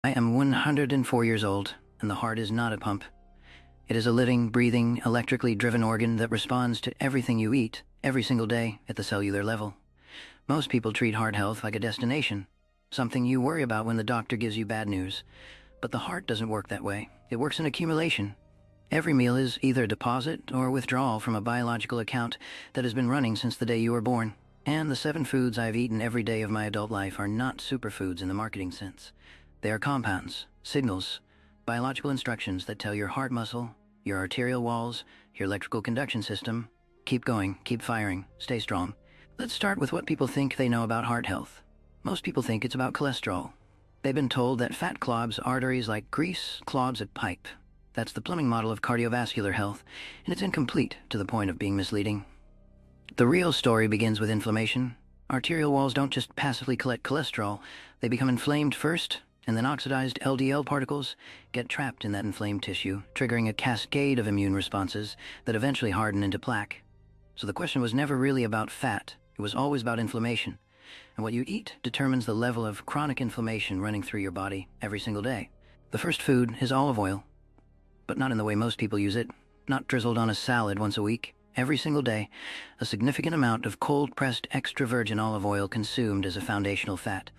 I am 104 years old, and the heart is not a pump. It is a living, breathing, electrically driven organ that responds to everything you eat, every single day, at the cellular level. Most people treat heart health like a destination, something you worry about when the doctor gives you bad news. But the heart doesn't work that way. It works in accumulation. Every meal is either a deposit or withdrawal from a biological account that has been running since the day you were born. And the 7 foods I've eaten every day of my adult life are not superfoods in the marketing sense. They are compounds, signals, biological instructions that tell your heart muscle, your arterial walls, your electrical conduction system, keep going, keep firing, stay strong. Let's start with what people think they know about heart health. Most people think it's about cholesterol. They've been told that fat clogs arteries like grease clogs a pipe. That's the plumbing model of cardiovascular health, and it's incomplete to the point of being misleading. The real story begins with inflammation. Arterial walls don't just passively collect cholesterol, they become inflamed first, and then oxidized LDL particles get trapped in that inflamed tissue, triggering a cascade of immune responses that eventually harden into plaque. So the question was never really about fat, it was always about inflammation. And what you eat determines the level of chronic inflammation running through your body every single day. The first food is olive oil, but not in the way most people use it, not drizzled on a salad once a week. Every single day, a significant amount of cold-pressed extra virgin olive oil consumed as a foundational fat.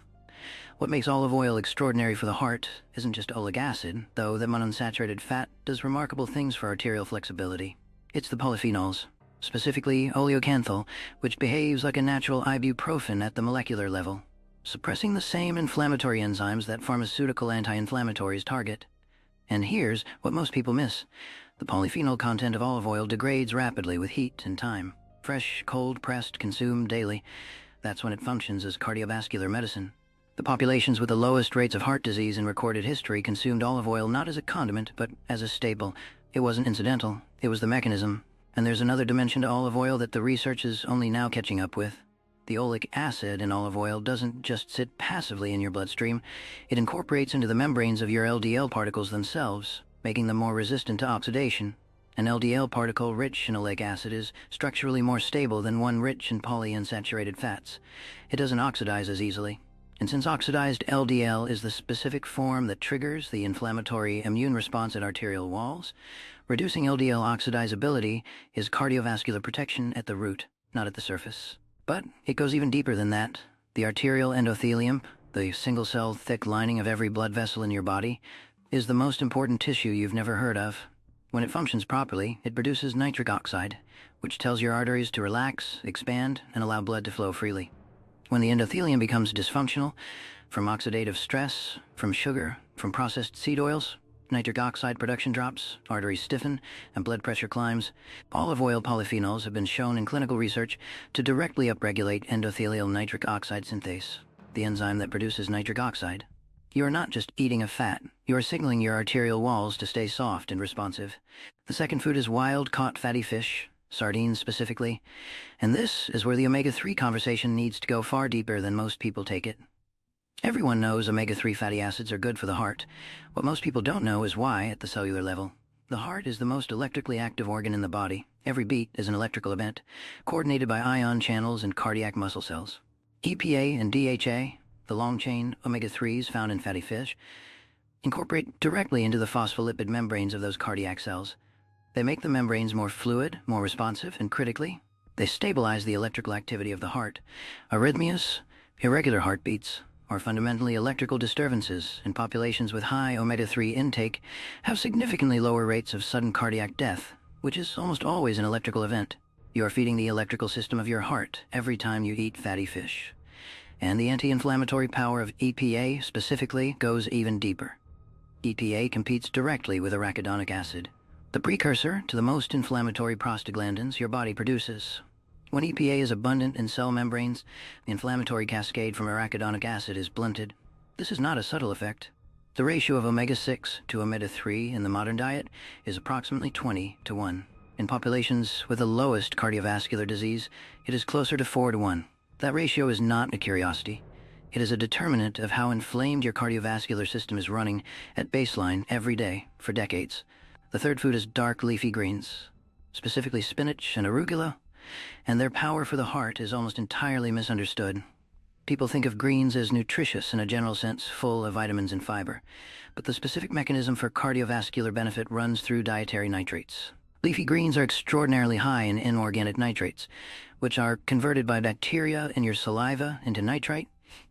What makes olive oil extraordinary for the heart isn't just oleic acid, though that monounsaturated fat does remarkable things for arterial flexibility. It's the polyphenols, specifically oleocanthal, which behaves like a natural ibuprofen at the molecular level, suppressing the same inflammatory enzymes that pharmaceutical anti-inflammatories target. And here's what most people miss. The polyphenol content of olive oil degrades rapidly with heat and time. Fresh, cold-pressed, consumed daily. That's when it functions as cardiovascular medicine. The populations with the lowest rates of heart disease in recorded history consumed olive oil not as a condiment, but as a staple. It wasn't incidental, it was the mechanism. And there's another dimension to olive oil that the research is only now catching up with. The oleic acid in olive oil doesn't just sit passively in your bloodstream, it incorporates into the membranes of your LDL particles themselves, making them more resistant to oxidation. An LDL particle rich in oleic acid is structurally more stable than one rich in polyunsaturated fats. It doesn't oxidize as easily. And since oxidized LDL is the specific form that triggers the inflammatory immune response at arterial walls, reducing LDL oxidizability is cardiovascular protection at the root, not at the surface. But it goes even deeper than that. The arterial endothelium, the single-cell thick lining of every blood vessel in your body, is the most important tissue you've never heard of. When it functions properly, it produces nitric oxide, which tells your arteries to relax, expand, and allow blood to flow freely. When the endothelium becomes dysfunctional, from oxidative stress, from sugar, from processed seed oils, nitric oxide production drops, arteries stiffen, and blood pressure climbs. Olive oil polyphenols have been shown in clinical research to directly upregulate endothelial nitric oxide synthase, the enzyme that produces nitric oxide. You are not just eating a fat, you are signaling your arterial walls to stay soft and responsive. The second food is wild-caught fatty fish, sardines specifically, and this is where the omega-3 conversation needs to go far deeper than most people take it. Everyone knows omega-3 fatty acids are good for the heart. What most people don't know is why at the cellular level. The heart is the most electrically active organ in the body. Every beat is an electrical event, coordinated by ion channels and cardiac muscle cells. EPA and DHA, the long-chain omega-3s found in fatty fish, incorporate directly into the phospholipid membranes of those cardiac cells. They make the membranes more fluid, more responsive, and critically, they stabilize the electrical activity of the heart. Arrhythmias, irregular heartbeats, or fundamentally electrical disturbances in populations with high omega-3 intake have significantly lower rates of sudden cardiac death, which is almost always an electrical event. You are feeding the electrical system of your heart every time you eat fatty fish. And the anti-inflammatory power of EPA specifically goes even deeper. EPA competes directly with arachidonic acid, the precursor to the most inflammatory prostaglandins your body produces. When EPA is abundant in cell membranes, the inflammatory cascade from arachidonic acid is blunted. This is not a subtle effect. The ratio of omega-6 to omega-3 in the modern diet is approximately 20:1. In populations with the lowest cardiovascular disease, it is closer to 4:1. That ratio is not a curiosity. It is a determinant of how inflamed your cardiovascular system is running at baseline every day for decades. The third food is dark leafy greens, specifically spinach and arugula, and their power for the heart is almost entirely misunderstood. People think of greens as nutritious in a general sense, full of vitamins and fiber, but the specific mechanism for cardiovascular benefit runs through dietary nitrates. Leafy greens are extraordinarily high in inorganic nitrates, which are converted by bacteria in your saliva into nitrite,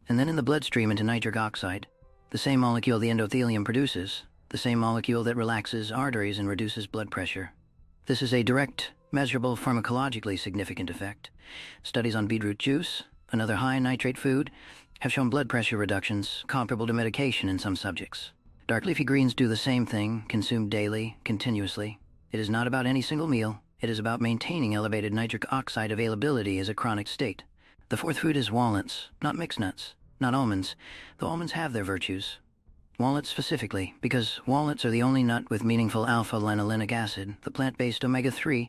and then in the bloodstream into nitric oxide, the same molecule the endothelium produces, the same molecule that relaxes arteries and reduces blood pressure. This is a direct, measurable, pharmacologically significant effect. Studies on beetroot juice, another high nitrate food, have shown blood pressure reductions comparable to medication in some subjects. Dark leafy greens do the same thing, consumed daily, continuously. It is not about any single meal. It is about maintaining elevated nitric oxide availability as a chronic state. The fourth food is walnuts, not mixed nuts, not almonds, though almonds have their virtues. Walnuts specifically, because walnuts are the only nut with meaningful alpha-linolenic acid, the plant-based omega-3,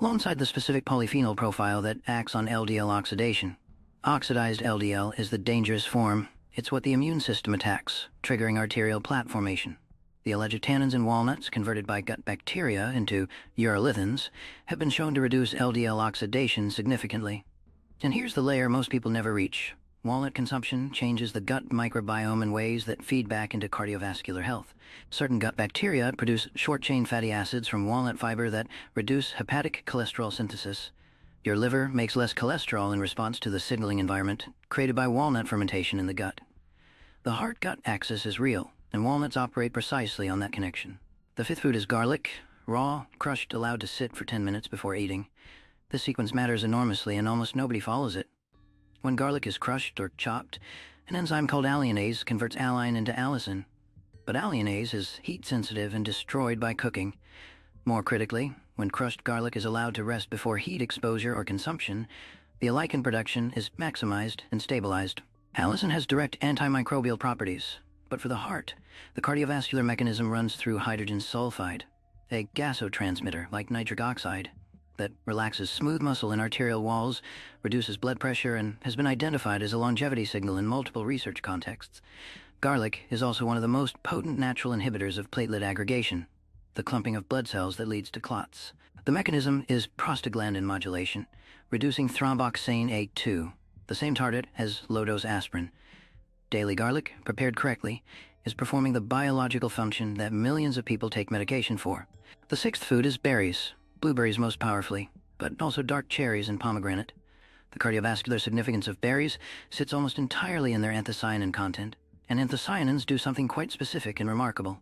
alongside the specific polyphenol profile that acts on LDL oxidation. Oxidized LDL is the dangerous form. It's what the immune system attacks, triggering arterial plaque formation. The alleged tannins in walnuts, converted by gut bacteria into urolithins, have been shown to reduce LDL oxidation significantly. And here's the layer most people never reach. Walnut consumption changes the gut microbiome in ways that feed back into cardiovascular health. Certain gut bacteria produce short-chain fatty acids from walnut fiber that reduce hepatic cholesterol synthesis. Your liver makes less cholesterol in response to the signaling environment created by walnut fermentation in the gut. The heart-gut axis is real, and walnuts operate precisely on that connection. The fifth food is garlic, raw, crushed, allowed to sit for 10 minutes before eating. This sequence matters enormously, and almost nobody follows it. When garlic is crushed or chopped, an enzyme called alliinase converts alline into allicin. But alliinase is heat-sensitive and destroyed by cooking. More critically, when crushed garlic is allowed to rest before heat exposure or consumption, the allicin production is maximized and stabilized. Allicin has direct antimicrobial properties, but for the heart, the cardiovascular mechanism runs through hydrogen sulfide, a gasotransmitter like nitric oxide that relaxes smooth muscle in arterial walls, reduces blood pressure, and has been identified as a longevity signal in multiple research contexts. Garlic is also one of the most potent natural inhibitors of platelet aggregation, the clumping of blood cells that leads to clots. The mechanism is prostaglandin modulation, reducing thromboxane A2, the same target as low-dose aspirin. Daily garlic, prepared correctly, is performing the biological function that millions of people take medication for. The sixth food is berries, blueberries most powerfully, but also dark cherries and pomegranate. The cardiovascular significance of berries sits almost entirely in their anthocyanin content, and anthocyanins do something quite specific and remarkable.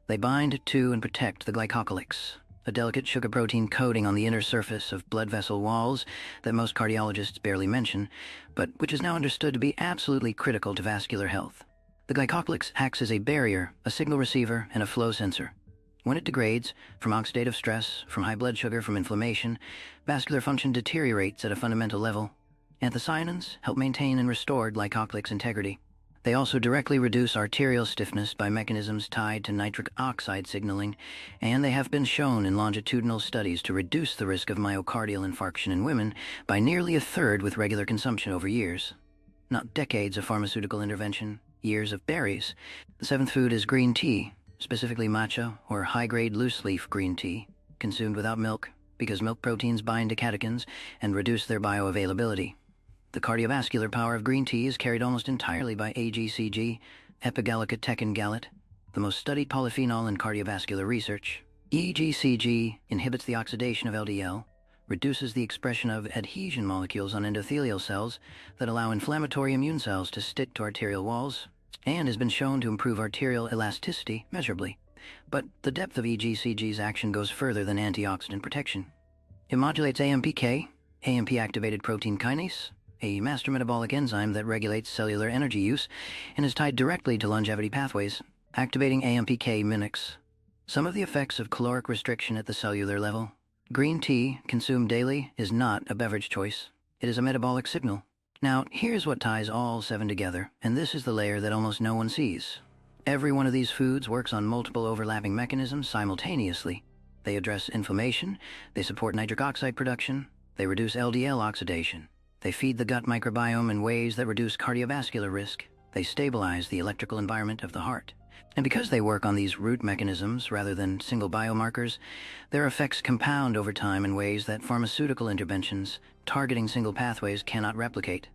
They bind to and protect the glycocalyx, a delicate sugar protein coating on the inner surface of blood vessel walls that most cardiologists barely mention, but which is now understood to be absolutely critical to vascular health. The glycocalyx acts as a barrier, a signal receiver, and a flow sensor. When it degrades, from oxidative stress, from high blood sugar, from inflammation, vascular function deteriorates at a fundamental level. Anthocyanins help maintain and restore glycocalyx integrity. They also directly reduce arterial stiffness by mechanisms tied to nitric oxide signaling, and they have been shown in longitudinal studies to reduce the risk of myocardial infarction in women by nearly a third with regular consumption over years. Not decades of pharmaceutical intervention, years of berries. The seventh food is green tea, specifically matcha or high-grade loose-leaf green tea, consumed without milk because milk proteins bind to catechins and reduce their bioavailability. The cardiovascular power of green tea is carried almost entirely by AGCG, epigallocatechin gallate, the most studied polyphenol in cardiovascular research. EGCG inhibits the oxidation of LDL, reduces the expression of adhesion molecules on endothelial cells that allow inflammatory immune cells to stick to arterial walls, and has been shown to improve arterial elasticity measurably. But the depth of EGCG's action goes further than antioxidant protection. It modulates AMPK, AMP-activated protein kinase, a master metabolic enzyme that regulates cellular energy use and is tied directly to longevity pathways. Activating AMPK mimics some of the effects of caloric restriction at the cellular level. Green tea, consumed daily, is not a beverage choice. It is a metabolic signal. Now, here's what ties all seven together, and this is the layer that almost no one sees. Every one of these foods works on multiple overlapping mechanisms simultaneously. They address inflammation, they support nitric oxide production, they reduce LDL oxidation, they feed the gut microbiome in ways that reduce cardiovascular risk, they stabilize the electrical environment of the heart. And because they work on these root mechanisms rather than single biomarkers, their effects compound over time in ways that pharmaceutical interventions targeting single pathways cannot replicate.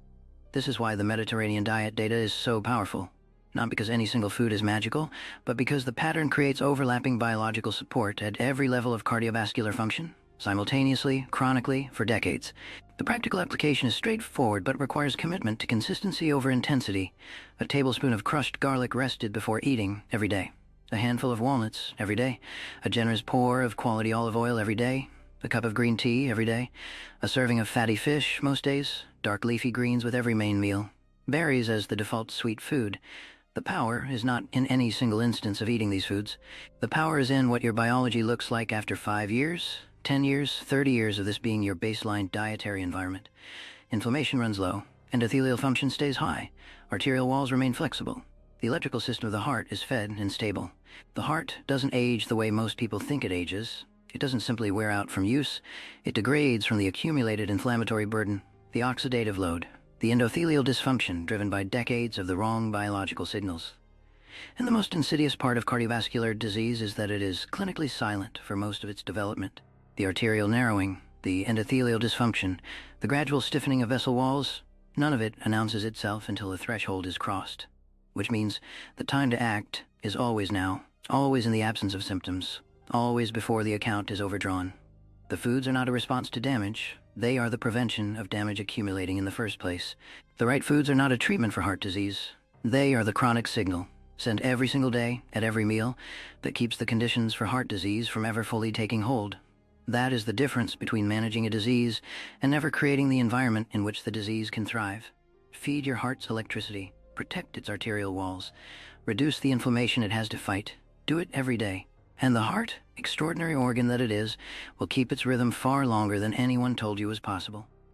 This is why the Mediterranean diet data is so powerful. Not because any single food is magical, but because the pattern creates overlapping biological support at every level of cardiovascular function, simultaneously, chronically, for decades. The practical application is straightforward but requires commitment to consistency over intensity. A tablespoon of crushed garlic rested before eating every day. A handful of walnuts every day. A generous pour of quality olive oil every day. A cup of green tea every day. A serving of fatty fish most days. Dark leafy greens with every main meal. Berries as the default sweet food. The power is not in any single instance of eating these foods. The power is in what your biology looks like after 5 years, 10 years, 30 years of this being your baseline dietary environment. Inflammation runs low, endothelial function stays high, arterial walls remain flexible. The electrical system of the heart is fed and stable. The heart doesn't age the way most people think it ages. It doesn't simply wear out from use. It degrades from the accumulated inflammatory burden, the oxidative load, the endothelial dysfunction driven by decades of the wrong biological signals. And the most insidious part of cardiovascular disease is that it is clinically silent for most of its development. The arterial narrowing, the endothelial dysfunction, the gradual stiffening of vessel walls, none of it announces itself until the threshold is crossed. Which means the time to act is always now, always in the absence of symptoms, always before the account is overdrawn. The foods are not a response to damage. They are the prevention of damage accumulating in the first place. The right foods are not a treatment for heart disease. They are the chronic signal, sent every single day, at every meal, that keeps the conditions for heart disease from ever fully taking hold. That is the difference between managing a disease and never creating the environment in which the disease can thrive. Feed your heart's electricity. Protect its arterial walls. Reduce the inflammation it has to fight. Do it every day. And the heart, extraordinary organ that it is, will keep its rhythm far longer than anyone told you was possible.